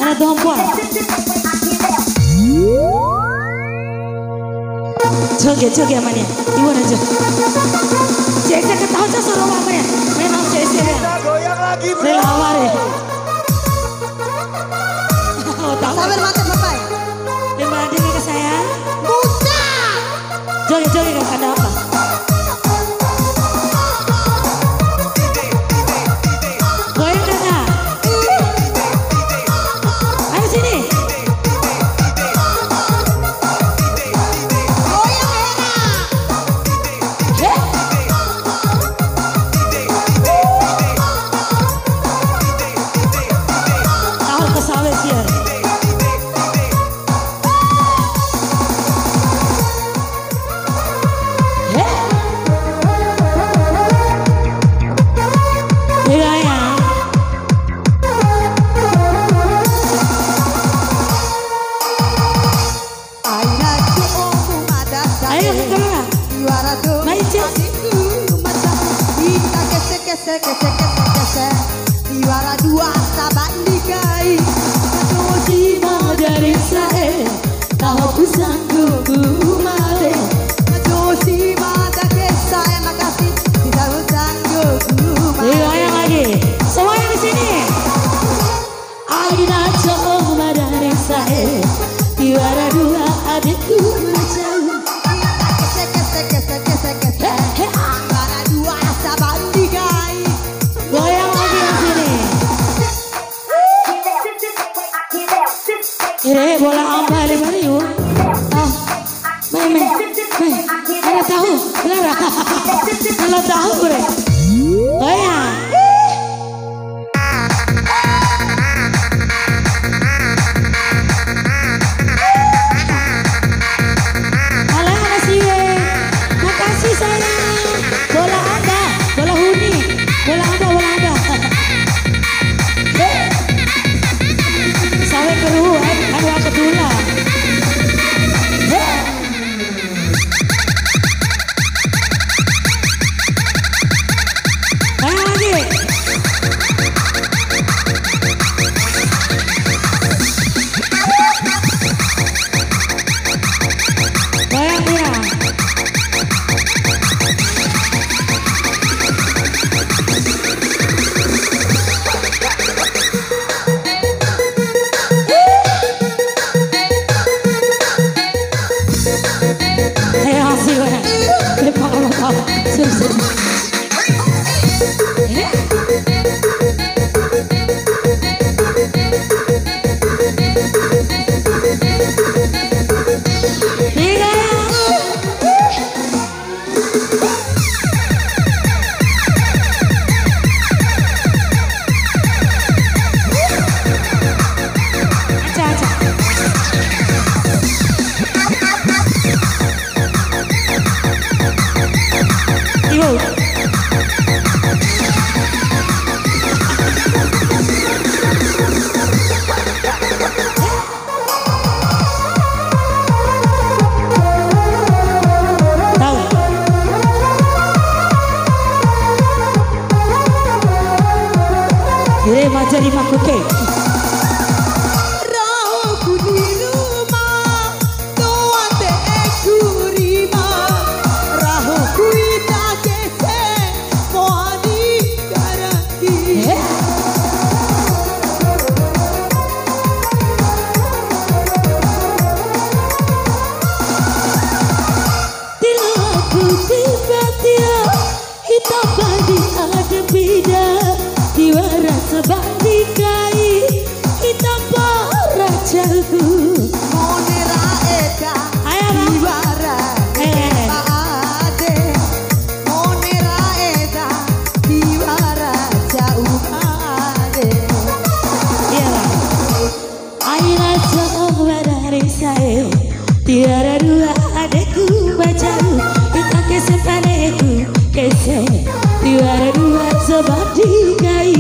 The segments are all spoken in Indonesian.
Ada dompet. Joget mana? Gimana Jog? Cek ketahuan saya suruh apa ya? Memang cek ya. Goyang lagi bro. Relawan ya. Sabar mantap bapak. Terima kasih ke saya. Buka. Joget kan ada apa? Goyang kakak. Ayo sini. Juara dua sahabat dikai Terima dari saya Tahu ku sanggup male Josi mata kisah yang makasih Bisa sanggup yang lagi semuanya di sini Aina coba dari saya Juara dua adikku menjauh Juara dua sahabat dikai Goyang lagi yang sini. Ini bola ambal ini yuk. Ada tahu, benar? Kalau tahu bre. Goyang. Halo, makasih sayang. Bola anda, bola huni, bola anda. Sampai keruan, ada ketulah. Ayo lagi. Goyang dia. Jadi makuke. Rahoku di rumah, tuan teku rima. Rahoku ita kese, mohani garanti. Tilaku tiba-tiba, ita badi ada beda. Juara sebandikai kita para jago Monera eka juara ade Monera eka juara jauh ade Aina coba dari saya tiada dua adekku baca kita kesempaneku kese tiada dua sebab dikai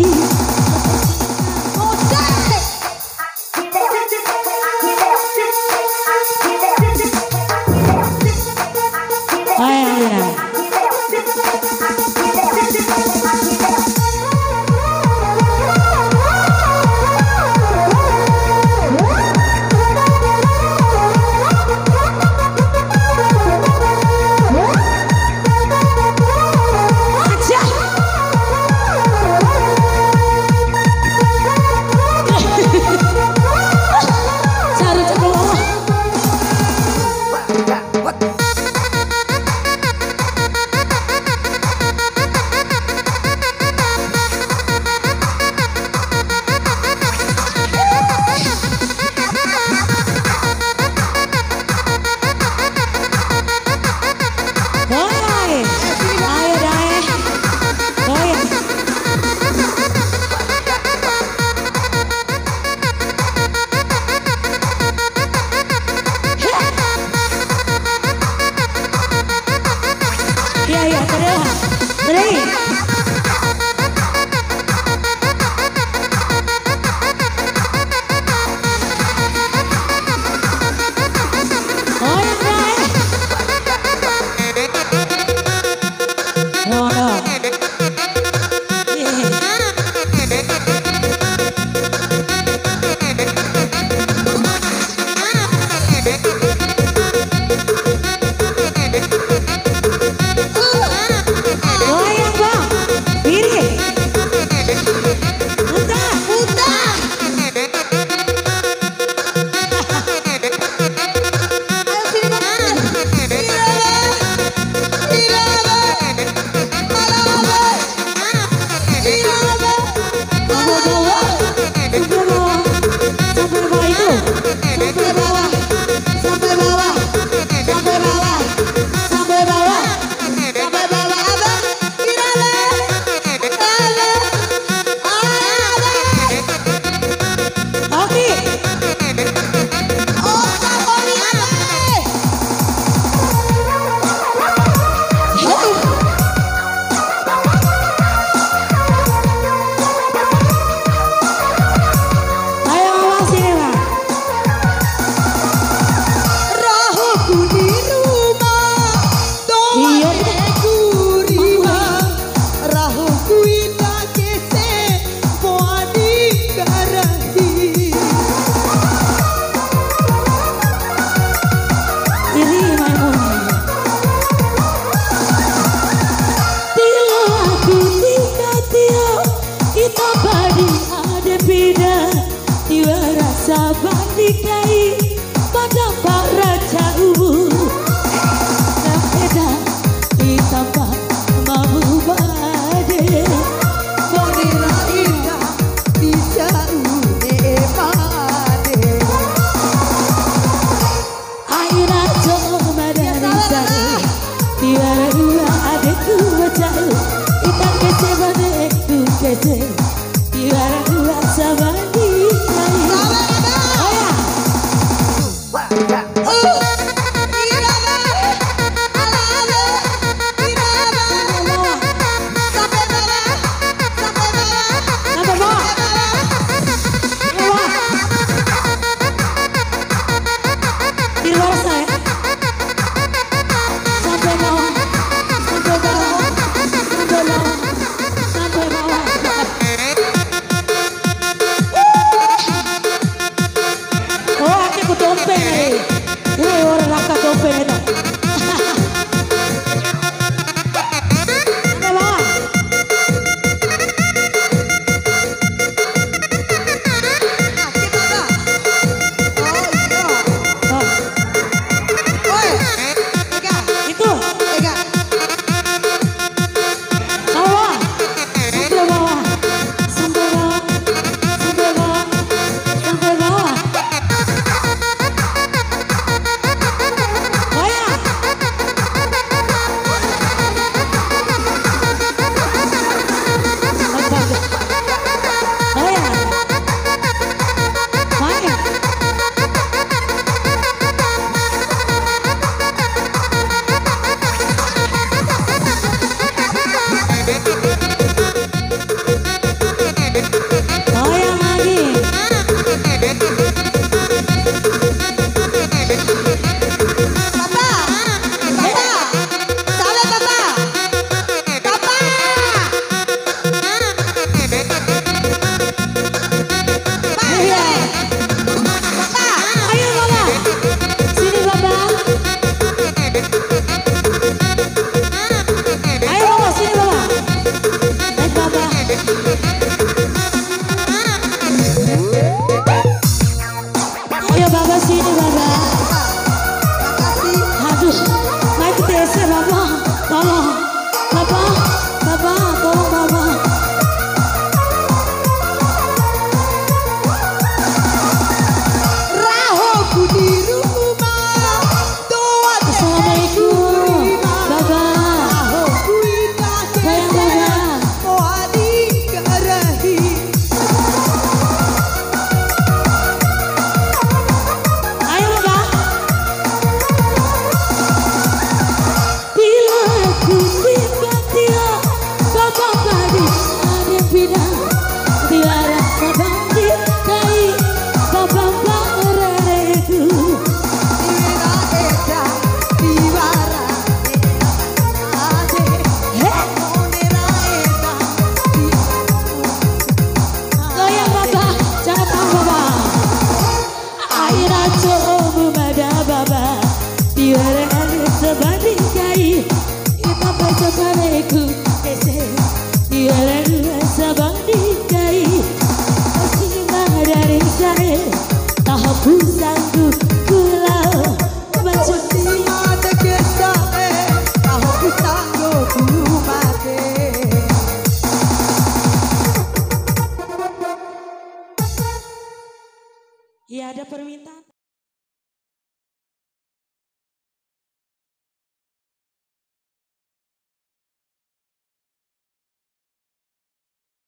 Iya ada permintaan.